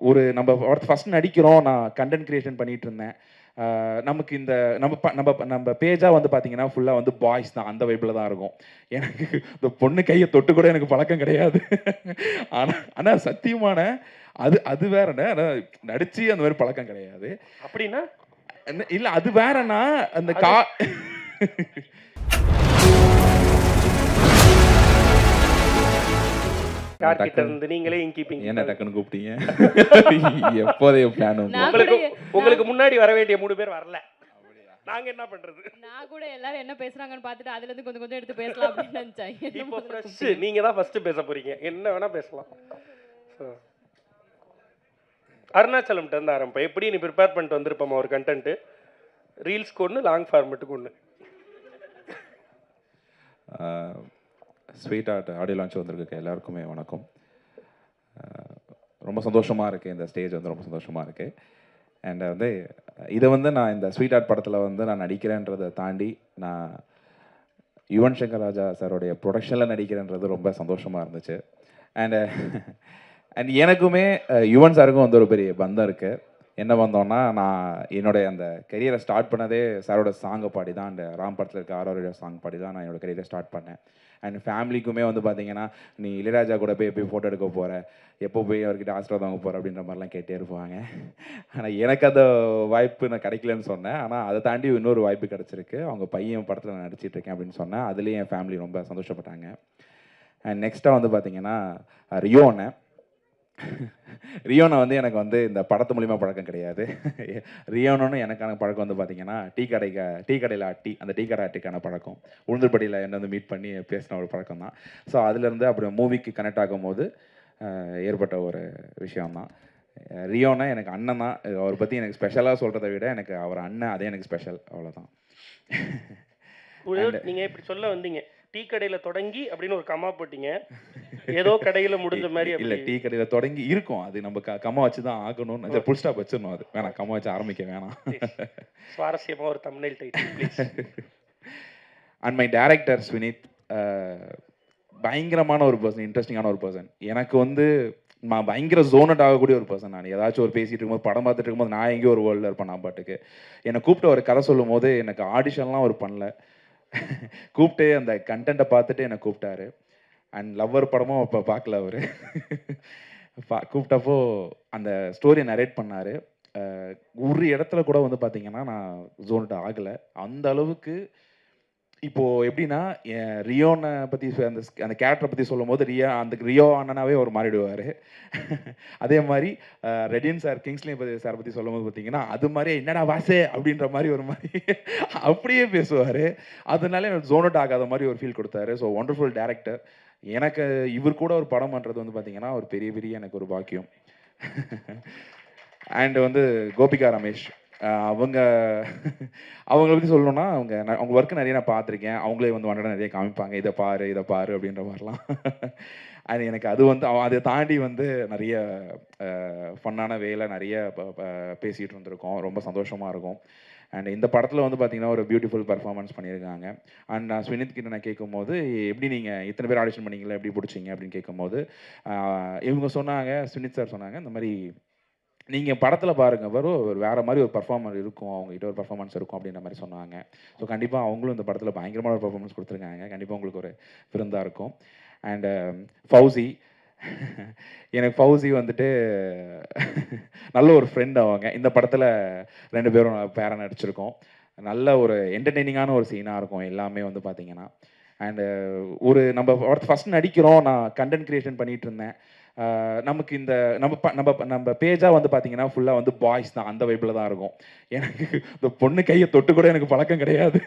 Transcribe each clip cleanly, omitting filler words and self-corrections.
ஒரு நம்ம ஃபர்ஸ்ட் நடிக்கிறோம். நான் கண்டென்ட் கிரியேஷன் பண்ணிட்டு இருந்தேன். நமக்கு இந்த நம்ம பேஜா வந்து பார்த்தீங்கன்னா, ஃபுல்லா வந்து பாய்ஸ் தான். அந்த வைப்ல தான் இருக்கும். எனக்கு இந்த பொண்ணு கைய தொட்டு கூட எனக்கு பழக்கம் கிடையாது. ஆனா ஆனா சத்தியமான அது அது வேறங்க. ஆனா நடிச்சு அந்த மாரி பழக்கம் கிடையாது. அப்படின்னா? இல்ல அது வேறன்னா, அந்த யார்கிட்ட இருந்து நீங்களே இன்கீப்பிங் என்ன டக்குன்னு கூப்பிட்டீங்க? எப்போதைய பிளான் உங்களுக்கு முன்னாடி வர வேண்டிய 3 பேர் வரல. நாங்க என்ன பண்றது? நான் கூட எல்லாரும் என்ன பேசுறாங்கன்னு பார்த்துட்டு அதுல இருந்து கொஞ்சம் கொஞ்சம் எடுத்து பேசலாம் அப்படின்னு நினைச்சேன். இப்போ ஃப்ரெஷ் நீங்க தான் ஃபர்ஸ்ட் பேச போறீங்க. என்ன வேணா பேசலாம். அருணாச்சலம்ட்ட இருந்து ஆரம்பம். எப்படி நீ ப்ரிப்பேர் பண்ணிட்டு வந்திருப்போமா ஒரு கண்டென்ட்? ரீல்ஸ்க்கு ஒன்று, லாங் ஃபார்மெட்டுக்கு ஒன்று. ஸ்வீட் ஆர்ட் ஆடியோ லான்ச் வந்திருக்கு எல்லாருக்குமே வணக்கம். ரொம்ப சந்தோஷமாக இருக்குது. இந்த ஸ்டேஜ் வந்து ரொம்ப சந்தோஷமாக இருக்குது. அண்ட் வந்து இதை வந்து நான் இந்த ஸ்வீட் ஆர்ட் படத்தில் வந்து நான் நடிக்கிறேன்றதை தாண்டி நான் யுவன் சங்கர் ராஜா சாரோடைய ப்ரொடக்ஷனில் நடிக்கிறேன்றது ரொம்ப சந்தோஷமாக இருந்துச்சு. அண்ட் எனக்குமே யுவன் சாருக்கும் வந்து ஒரு பெரிய பந்தம் இருக்குது. என்ன பந்தம்னா, நான் என்னுடைய அந்த கெரியரை ஸ்டார்ட் பண்ணதே சாரோட சாங்கை பாடி தான். அந்த ராம் படத்தில் இருக்க ஆரோட சாங் பாடி தான் நான் என்னோடய கெரியரை ஸ்டார்ட் பண்ணேன். அண்ட் ஃபேமிலிக்குமே வந்து பார்த்தீங்கன்னா, நீ இளையராஜா கூட போய் எப்போ ஃபோட்டோ எடுக்க போகிற, எப்போ போய் அவர்கிட்ட ஆசீர்வாதம் வாங்க போகிற அப்படின்ற மாதிரிலாம் கேட்டே இருப்பாங்க. ஆனால் எனக்கு அந்த வாய்ப்பு நான் கிடைக்கலன்னு சொன்னேன். ஆனால் அதை தாண்டி இன்னொரு வாய்ப்பு கிடச்சிருக்கு. அவங்க பையன் படத்தில் நான் நடிச்சிட்டு இருக்கேன் அப்படின்னு சொன்னேன். அதுலேயும் என் ஃபேமிலி ரொம்ப சந்தோஷப்பட்டாங்க. அண்ட் நெக்ஸ்ட்டாக வந்து பார்த்தீங்கன்னா, ரியோனை வந்து எனக்கு வந்து இந்த படத்து மூலிமா பழக்கம் கிடையாது. ரியோனோன்னு எனக்கான பழக்கம் வந்து பார்த்தீங்கன்னா, டீ கடையில் அந்த டீ கடை ஆட்டிக்கான பழக்கம். உளுந்தூர்படியில் என்னை வந்து மீட் பண்ணி பேசின ஒரு பழக்கம் தான். ஸோ அதுலேருந்து அப்படி மூவிக்கு கனெக்ட் ஆகும்போது ஏற்பட்ட ஒரு விஷயம்தான். ரியோனா எனக்கு அண்ணன் தான். அவரை பற்றி எனக்கு ஸ்பெஷலாக சொல்கிறத விட எனக்கு அவர் அண்ணன், அதே எனக்கு ஸ்பெஷல். அவ்வளோதான். நீங்கள் இப்படி சொல்ல வந்தீங்க, டீ கடையில் தொடங்கி அப்படின்னு ஒரு கமா போட்டீங்க. ஏதோ கடையில் முடிஞ்ச மாதிரி. இல்லை, டீ கடையில் தொடங்கி இருக்கும். அது நம்ம கம்மா வச்சு தான் ஆகணும்னு புல் ஸ்டாப் வச்சிடணும். அது வேணாம், கம்மா வச்சு ஆரம்பிக்க வேணாம். சுவாரஸ்யமாக ஒரு thumbnail title please. And my director Swinith பயங்கரமான ஒரு பர்சன், இன்ட்ரெஸ்டிங்கான ஒரு பர்சன். எனக்கு வந்து நான் பயங்கர ஜோனட் ஆகக்கூடிய ஒரு பர்சன். நான் ஏதாச்சும் ஒரு பேசிகிட்டு இருக்கும்போது, படம் பார்த்துட்டு இருக்கும்போது நான் எங்கேயோ ஒரு வேர்ல்டில் இருப்பேன். நான் பாட்டுக்கு என்னை கூப்பிட்டு ஒரு கதை சொல்லும் போது எனக்கு ஆடிஷன்லாம் அவர் பண்ணல. கூப்பிட்டு அந்த கண்டென்ட்டை பார்த்துட்டு என்னை கூப்பிட்டாரு. அண்ட் லவ்வர் படமும் அப்போ பார்க்கல அவர். கூப்பிட்டப்போ அந்த ஸ்டோரியை நரேட் பண்ணார். ஒரு இடத்துல கூட வந்து பார்த்தீங்கன்னா நான் ஜோனட் ஆகலை. அந்த அளவுக்கு இப்போது எப்படின்னா, ரியோனை பற்றி அந்த கேரக்டரை பற்றி சொல்லும் போது ரியோ அண்ணனாவே அவர் மாறிடுவார். அதே மாதிரி ரெடின் சார், கிங்ஸ்லி சார் பற்றி சொல்லும் போது பார்த்தீங்கன்னா, அது மாதிரி என்னடா வாசே அப்படின்ற மாதிரி ஒரு மாதிரி அப்படியே பேசுவார். அதனால எனக்கு ஜோனட் ஆகாத மாதிரி ஒரு ஃபீல் கொடுத்தாரு. So wonderful director. எனக்கு இவர் கூட ஒரு படம் பண்ணுறது வந்து பார்த்தீங்கன்னா ஒரு பெரிய எனக்கு ஒரு பாக்கியம். அண்ட் வந்து கோபிகா ரமேஷ், அவங்கள பற்றி சொல்லணும்னா, அவங்க ஒர்க்கு நிறைய நான் பார்த்துருக்கேன். அவங்களே வந்து வண்டட நிறைய காமிப்பாங்க, இதை பாரு அப்படின்ற மாதிரிலாம். அது எனக்கு அது வந்து அதை தாண்டி வந்து நிறைய ஃபன்னான வேலை நிறைய பேசிகிட்டு இருந்திருக்கோம். ரொம்ப சந்தோஷமாக இருக்கும். அண்ட் இந்த படத்தில் வந்து பார்த்தீங்கன்னா ஒரு பியூட்டிஃபுல் பர்ஃபார்மன்ஸ் பண்ணியிருக்காங்க. அண்ட் நான் ஸ்வினித் கிட்ட நான் கேட்கும்போது, எப்படி நீங்கள் இத்தனை பேர் ஆடிஷன் பண்ணீங்களா, எப்படி பிடிச்சிங்க அப்படின்னு கேட்கும்போது, இவங்க சொன்னாங்க, ஸ்வினித் சார் சொன்னாங்க, இந்த மாதிரி நீங்கள் படத்தில் பாருங்கள் ஒரு வேறு மாதிரி ஒரு பர்ஃபார்மர் இருக்கும், அவங்ககிட்ட ஒரு பர்ஃபார்மன்ஸ் இருக்கும் அப்படின்ற மாதிரி சொன்னாங்க. ஸோ கண்டிப்பாக அவங்களும் இந்த படத்தில் பயங்கரமான ஒரு பர்ஃபார்மன்ஸ் கொடுத்துருக்காங்க. கண்டிப்பாக உங்களுக்கு ஒரு விருந்தாக இருக்கும். அண்டு ஃபௌசி, எனக்கு ஃபௌசி வந்துட்டு நல்ல ஒரு ஃப்ரெண்ட். அவங்க இந்த படத்தில் 2 பேரும் பேராக நடிச்சிருக்கோம். நல்ல ஒரு என்டர்டெய்னிங்கான ஒரு சீனாக இருக்கும் எல்லாமே வந்து பார்த்தீங்கன்னா. அண்டு ஒரு நம்ம ஃபஸ்ட் நடிக்கிறோம். நான் கண்டென்ட் கிரியேஷன் பண்ணிகிட்டு இருந்தேன். நமக்கு இந்த நம்ம பேஜா வந்து பார்த்தீங்கன்னா, ஃபுல்லாக வந்து பாய்ஸ் தான். அந்த வைப்பில் தான் இருக்கும். எனக்கு இந்த பொண்ணு கையை தொட்டு கூட எனக்கு பழக்கம் கிடையாது.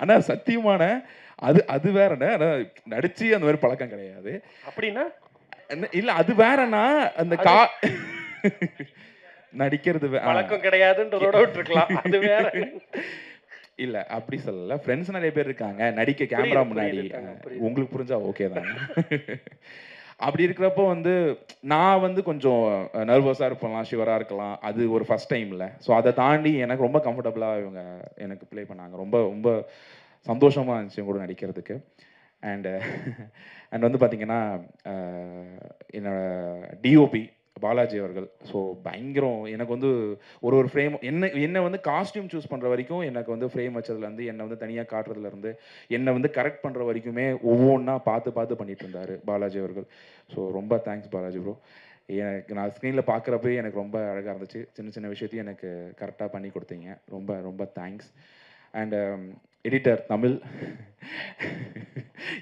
ஆனால் சத்தியமான அது வேறண்ண. ஆனால் நடிச்சு அந்த மாதிரி பழக்கம் கிடையாது. அப்படின்னா? இல்லை, அது வேறண்ணா, அந்த நடிக்கிறது பழக்கம் கிடையாதுன்றதோட விட்டுருக்கலாம். அது வேற. இல்லை, அப்படி சொல்லலை. ஃப்ரெண்ட்ஸ் நிறைய பேர் இருக்காங்க நடிக்க கேமரா முன்னாடி. உங்களுக்கு புரிஞ்சா ஓகே தான். அப்படி இருக்கிறப்போ வந்து நான் வந்து கொஞ்சம் நர்வஸாக இருப்பலாம், ஷிவராக இருக்கலாம். அது ஒரு ஃபஸ்ட் டைமில். ஸோ அதை தாண்டி எனக்கு ரொம்ப கம்ஃபர்டபுளாக இவங்க எனக்கு ப்ளே பண்ணாங்க. ரொம்ப ரொம்ப சந்தோஷமாக இருந்துச்சு கூட நடிக்கிறதுக்கு. அண்ட் வந்து பார்த்திங்கன்னா, என்னோட டிஓபி பாலாஜி அவர்கள். ஸோ பயங்கரம். எனக்கு வந்து ஒரு ஃப்ரேம் என்ன வந்து காஸ்டியூம் சூஸ் பண்ணுற வரைக்கும், எனக்கு வந்து ஃப்ரேம் வச்சதுலேருந்து, என்னை வந்து தனியாக காட்டுறதுலேருந்து, என்னை வந்து கரெக்ட் பண்ணுற வரைக்குமே ஒவ்வொன்றா பார்த்து பார்த்து பண்ணிட்டு இருந்தார் பாலாஜி அவர்கள். ஸோ ரொம்ப தேங்க்ஸ் பாலாஜி ப்ரோ. எனக்கு நான் ஸ்க்ரீனில் பார்க்குறப்பயே எனக்கு ரொம்ப அழகாக இருந்துச்சு. சின்ன சின்ன விஷயத்தையும் எனக்கு கரெக்டாக பண்ணி கொடுத்தீங்க. ரொம்ப ரொம்ப thanks. And editor Tamil.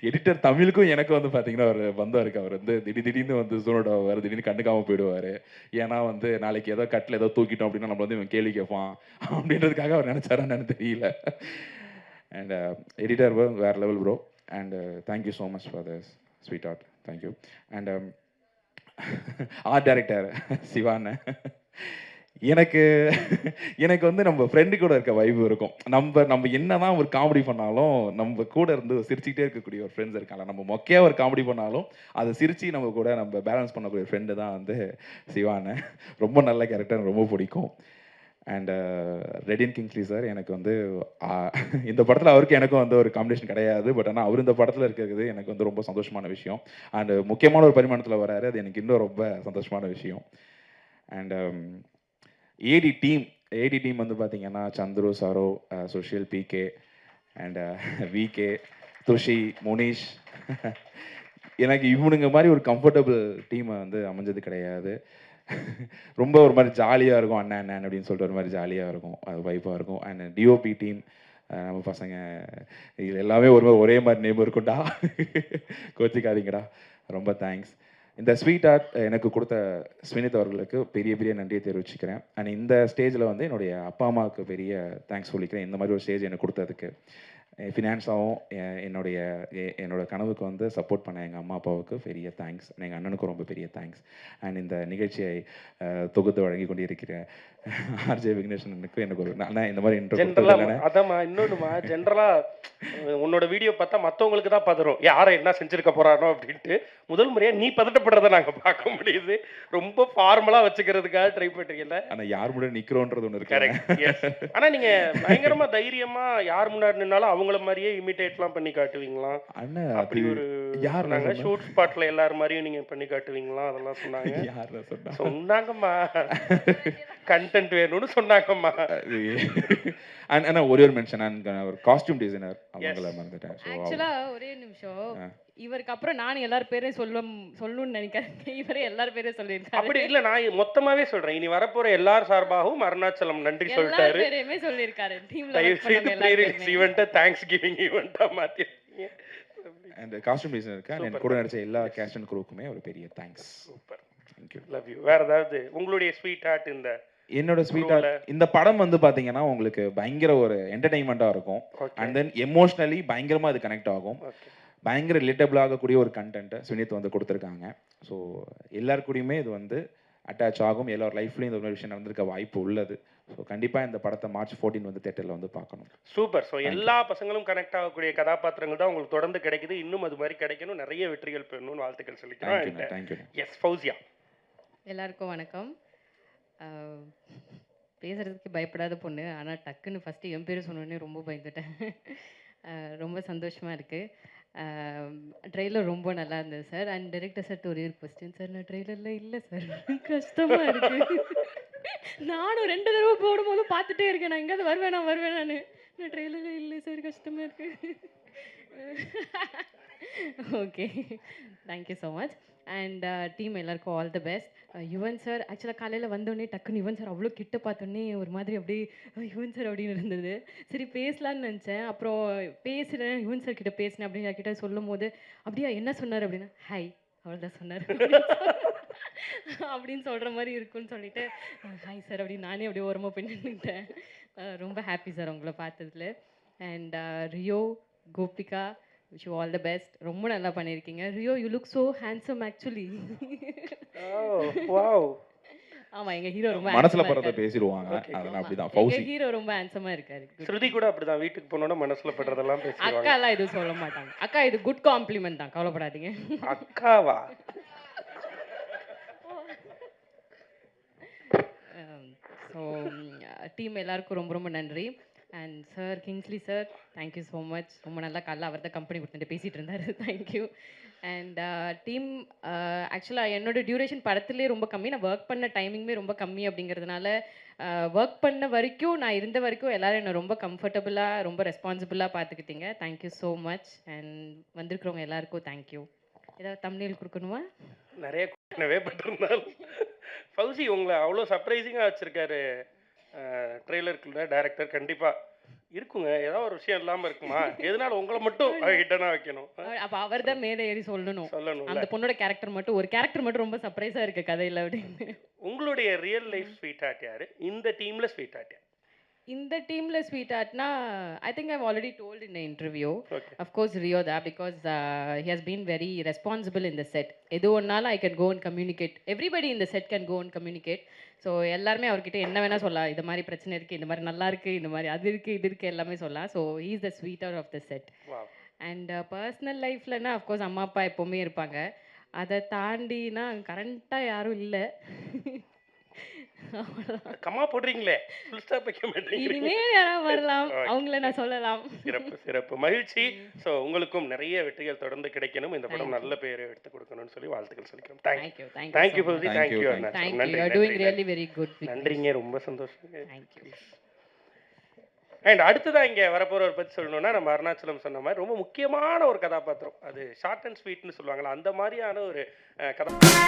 Editor தமிழுக்கும் எனக்கு வந்து பார்த்தீங்கன்னா ஒரு பந்தம் இருக்குது. அவர் வந்து திடீர்னு வந்து சூனோட ஆவார், திடீர்னு கண்டுக்காமல் போயிடுவார். ஏன்னா வந்து நாளைக்கு ஏதோ கட்டில் ஏதோ தூக்கிட்டோம் அப்படின்னா நம்ம வந்து இவன் கேள்வி கேட்பான் அப்படின்றதுக்காக அவர் நினச்சாரான்னு எனக்கு தெரியல. அண்ட் எடிட்டர் வேறு level bro. And thank you so much for the sweet heart. Thank you. And art director சிவான்னு. எனக்கு எனக்கு வந்து நம்ம ஃப்ரெண்டு கூட இருக்க வைப் இருக்கும். நம்ம என்னதான் ஒரு காமெடி பண்ணாலும், நம்ம கூட இருந்து சிரிச்சுக்கிட்டே இருக்கக்கூடிய ஒரு ஃப்ரெண்ட்ஸ் இருக்காங்க. நம்ம மொக்கையா ஒரு காமெடி பண்ணாலும், அதை சிரிச்சு நம்ம கூட நம்ம பேலன்ஸ் பண்ணக்கூடிய ஃப்ரெண்டு தான் வந்து சிவான்னு. ரொம்ப நல்ல கேரக்டர், ரொம்ப பிடிக்கும். அண்ட் ரெடின் கிங்ஸ்லி சார் எனக்கு வந்து இந்த படத்தில் அவருக்கு எனக்கும் வந்து ஒரு காம்பினேஷன் கிடையாது. பட் ஆனால் அவர் இந்த படத்தில் இருக்கிறது எனக்கு வந்து ரொம்ப சந்தோஷமான விஷயம். அண்ட் முக்கியமான ஒரு பரிமாணத்தில் வராரு, அது எனக்கு இன்னும் ரொம்ப சந்தோஷமான விஷயம். அண்ட் ஏடி டீம் வந்து பார்த்தீங்கன்னா Chandru, Saro, Sushil, PK and VK, Thushi, Munish. எனக்கு இவனுங்க மாதிரி ஒரு கம்ஃபர்டபுள் டீமை வந்து அமைஞ்சது கிடையாது. ரொம்ப ஒரு மாதிரி ஜாலியாக இருக்கும். அண்ணன் அண்ணன் அப்படின்னு சொல்லிட்டு ஒரு மாதிரி ஜாலியாக இருக்கும், அது வைப்பாக இருக்கும். அண்ட் டிஓபி டீம் நம்ம பசங்க இது எல்லாமே ஒரே மாதிரி நேம் இருக்கும்டா, கோச்சிக்காதீங்கடா. ரொம்ப தேங்க்ஸ். இந்த ஸ்வீட் ஆர்ட் எனக்கு கொடுத்த ஸ்வினித் அவர்களுக்கு பெரிய பெரிய நன்றியை தெரிவிச்சுக்கிறேன். அண்ட் இந்த ஸ்டேஜில் வந்து என்னுடைய அப்பா அம்மாவுக்கு பெரிய தேங்க்ஸ் சொல்லிக்கிறேன். இந்த மாதிரி ஒரு ஸ்டேஜ் எனக்கு கொடுத்ததுக்கு. ஃபினான்ஸாகவும் என்னோட கனவுக்கு வந்து சப்போர்ட் பண்ண எங்கள் அம்மா அப்பாவுக்கு பெரிய தேங்க்ஸ். எங்கள் அண்ணனுக்கும் ரொம்ப பெரிய தேங்க்ஸ். அண்ட் இந்த நிகழ்ச்சியை தொகுத்து வழங்கி கொண்டிருக்கிற ஆர்ஜே விக்னேஷனுக்கு எனக்கு ஒரு நான் இந்த மாதிரி ஜென்ரலாக அதாம்மா இன்னொன்றுமா ஜென்ரலாக உன்னோட வீடியோ பார்த்தா மற்றவங்களுக்கு தான் பதறும், யாரை என்ன செஞ்சுருக்க போகிறானோ அப்படின்ட்டு. முதல் முறையாக நீ பதட்டப்படுறதை நாங்கள் பார்க்க முடியுது. ரொம்ப ஃபார்மலாக வச்சுக்கிறதுக்காக ட்ரை பண்ணுறீங்கல்ல. ஆனால் யார் முன்னாடி நிற்கிறோன்றது ஒன்று இருக்கு. கரெக்ட். ஆனால் நீங்கள் பயங்கரமாக தைரியமாக யார் முன்னாடி நின்னாலும் அவங்கள மாதிரியே இமிட்டேட்லாம் பண்ணி காட்டுவீங்களா? அண்ணன் அப்படி ஒரு யார் நாங்கள் ஷூட் ஸ்பாட்டில் எல்லார் மாதிரியும் நீங்கள் பண்ணி காட்டுவீங்களா? அதெல்லாம் சொன்னாங்க. யார் சொன்னாங்கம்மா, கண்டென்ட் வேணும்னு சொன்னாங்கம்மா. அண்ணா ஒரே ஒரு மென்ஷன், ஒரு காஸ்டியூம் டிசைனர் அவங்கள மறந்துட்டேன். ஆக்சுவலா ஒரே நிமிஷம், இவருக்கு அப்புறம் நான் எல்லார் பேரையும் சொல்லணும்னு நினைக்கிறேன். இவரே எல்லார் பேரையும் சொல்லியிருக்காரு. அப்படி இல்ல, நான் மொத்தமாவே சொல்றேன். இனி வரப்போற எல்லார் சார்பாகவும் அருணாச்சலம் நன்றி சொல்லிட்டாரு. எல்லார் பேரையுமே சொல்லியிருக்காரு. டீம்ல ஈவென்ட்டை தேங்க்ஸ் கிவிங் ஈவென்ட்டா மாத்திருக்கீங்க. அண்ட் காஸ்டியூம் டிசைனருக்கு அண்ட் கூட நடிச்ச எல்லா கேஸ்ட் அண்ட் க்ரூக்குமே ஒரு பெரிய thanks. Super. Thank you. Love you. வேற ஏதாவது உங்களுடைய ஸ்வீட் ஆர்ட்? என்னோட ஸ்வீட் ஆர்ட் இந்த படம் வந்து பாத்தீங்கன்னா உங்களுக்கு பயங்கர ஒரு என்டர்டைன்மெண்ட்டாக இருக்கும். அண்ட் தென் எமோஷ்னலி பயங்கரமாக அது கனெக்ட் ஆகும். பயங்கர ரிலேட்டபிள் ஆகக்கூடிய ஒரு கண்டென்ட்டை சுனித் வந்து கொடுத்துருக்காங்க. ஸோ எல்லாருக்கூடையுமே இது வந்து அட்டாச் ஆகும். எல்லார் லைஃப்லையும் இந்த ஒரு விஷயம் நடந்திருக்க வாய்ப்பு உள்ளது. ஸோ கண்டிப்பாக இந்த படத்தை March 14 வந்து தேட்டரில் வந்து பார்க்கணும். சூப்பர். ஸோ எல்லா பசங்களும் கனெக்ட் ஆகக்கூடிய கதாபாத்திரங்கள் தான் உங்களுக்கு தொடர்ந்து கிடைக்குது. இன்னும் அது மாதிரி கிடைக்கணும், நிறைய வெற்றிகள் பெறணும்னு வாழ்த்துக்கள் சொல்லிக்கிறோம். தேங்க்யூ. எஸ் ஃபௌசியா. எல்லாருக்கும் வணக்கம். பேசுறதுக்கு பயப்படாத பொண்ணு, ஆனால் டக்குன்னு ஃபஸ்ட்டு என் பேர் சொன்னோடனே ரொம்ப பயந்துட்டேன். ரொம்ப சந்தோஷமாக இருக்குது. ட்ரெய்லர் ரொம்ப நல்லா இருந்தது சார். அண்ட் டைரக்டர் சார் ஒரே ஒரு கொஸ்டின் சார், நான் ட்ரெய்லரில் இல்லை சார், கஷ்டமாக இருக்குது. நானும் 2 தடவை போடும்போது பார்த்துட்டே இருக்கேன், நான் எங்கேயாவது வருவேன் நான் ட்ரெய்லரில் இல்லை சார், கஷ்டமாக இருக்குது. Okay, thank you so much. And team எல்லாருக்கும் all the best. Yuvan sir ஆக்சுவலாக காலையில் வந்தோடனே டக்குன்னு யுவன் சார் அவ்வளோ கிட்ட பார்த்தோன்னே ஒரு மாதிரி அப்படியே யுவன் சார் அப்படின்னு இருந்தது. சரி பேசலான்னு நினச்சேன். அப்புறம் பேசுகிறேன், யுவன் சார் கிட்ட பேசினேன் அப்படின்னு கிட்ட சொல்லும் போது அப்படியா என்ன சொன்னார் அப்படின்னா, ஹாய் அவ்வளோதான் சொன்னார் அப்படின்னு சொல்கிற மாதிரி இருக்குன்னு சொல்லிட்டு ஹாய் சார் அப்படின்னு நானே அப்படியே ஓரமாக போய் நின்றுட்டேன். ரொம்ப ஹாப்பி சார் உங்களை பார்த்ததுல. And Rio, Gopika, wish you all the best. ரொம்ப நல்லா பண்ணியிருக்கீங்க. Rio, you look so handsome actually. Wow. ஆமா, எங்க ஹீரோ ரொம்ப மனசுல படுறத பேசிடுவாங்க. அதெல்லாம் அப்படிதான். ஃபௌசி எங்க ஹீரோ ரொம்ப ஹேண்ட்ஸமா இருக்காரு. ஸ்ருதி கூட அப்படிதான், வீட்டுக்கு போனோட மனசுல படுறதெல்லாம் பேசுவாங்க. அக்கா எல்லாம் எதுவும் சொல்ல மாட்டாங்க. அக்கா இது குட் காம்ப்ளிமெண்ட் தான், கவலைப்படாதீங்க. அக்காவா? ஸோ டீம் எல்லாருக்கும் ரொம்ப ரொம்ப நன்றி. And sir, Kingsley sir, thank you so much. ரொம்ப நல்லா காலைல அவர் தான் கம்பெனி கொடுத்துட்டு பேசிகிட்டு இருந்தார். தேங்க்யூ. அண்ட் டீம் ஆக்சுவலாக என்னோட டியூரேஷன் படத்துலேயே ரொம்ப கம்மி. நான் ஒர்க் பண்ண டைமிங்குமே ரொம்ப கம்மி அப்படிங்கிறதுனால ஒர்க் பண்ண வரைக்கும் நான் இருந்த வரைக்கும் எல்லாரும் என்னை ரொம்ப கம்ஃபர்டபுளாக ரொம்ப ரெஸ்பான்சிபிளாக பார்த்துக்கிட்டீங்க. Thank you so much. அண்ட் வந்திருக்கிறவங்க எல்லாருக்கும் தேங்க்யூ. ஏதாவது தமிழில் கொடுக்கணுமா? நிறைய கொடுக்கவே பட்டிருந்தாலும் ஃபௌசி உங்களை அவ்வளோ சர்ப்ரைசிங்காக வச்சுருக்காரு ட்ரெய்லருக்குள்ள டைரக்டர். கண்டிப்பாக இருக்குங்க, ஏதாவது ஒரு விஷயம் இல்லாமல் இருக்குமா? எதனால உங்களை மட்டும் ஹிட்டனாக வைக்கணும்? அப்போ அவர் தான் மேலே ஏறி சொல்லணும். சொல்லணும். அந்த பொண்ணோட கேரக்டர் மட்டும் ஒரு கேரக்டர் மட்டும் ரொம்ப சர்ப்ரைஸாக இருக்குது கதையில் அப்படின்னு. உங்களுடைய ரியல் லைஃப் ஸ்வீட் ஹார்ட் யாரு? இந்த டீமில் ஸ்வீட் ஹார்ட் யார்? இந்த டீமில் ஸ்வீட் ஆர்ட்னா I think I've already told in interview. Okay. Of course Rio தான், because he has been very responsible in the set. எது ஒன்றாலும் I can go and communicate. Everybody இந்த set can go and communicate. So எல்லாருமே அவர்கிட்ட என்ன வேணால் சொல்லலாம். இது மாதிரி பிரச்சனை இருக்குது, இந்த மாதிரி நல்லா இருக்குது, இந்த மாதிரி அது இருக்குது, இது இருக்குது, எல்லாமே சொல்லலாம். So he is the sweeter of the set. And personal லைஃப்லன்னா அஃப்கோர்ஸ் அம்மா அப்பா எப்போவுமே இருப்பாங்க. அதை தாண்டினா கரண்ட்டாக யாரும் இல்லை. கம்மா போடுறீங்களே, ஃபுல் ஸ்டாப் வைக்க மாட்டீங்க. இனிமேல் யாராவது வரலாம், அவங்கள நான் சொல்லலாம். சிறப்பு சிறப்பு, மகிழ்ச்சி. ஸோ உங்களுக்கும் நிறைய வெற்றிகள் தொடர்ந்து கிடைக்கணும், இந்த படம் நல்ல பேரை எடுத்து கொடுக்கணும்னு சொல்லி வாழ்த்துக்கள் சொல்லிக்கிறோம். Thank you thank you Fauci, thank you. நன்றிங்க, ரொம்ப சந்தோஷம். அண்ட் அடுத்ததான் இங்கே வரப்போறவர் பற்றி சொல்லணும்னா, நம்ம அருணாச்சலம் சொன்ன மாதிரி ரொம்ப முக்கியமான ஒரு கதாபாத்திரம். அது ஷார்ட் அண்ட் ஸ்வீட்னு சொல்லுவாங்களா, அந்த மாதிரியான ஒரு கதாபாத்திரம்.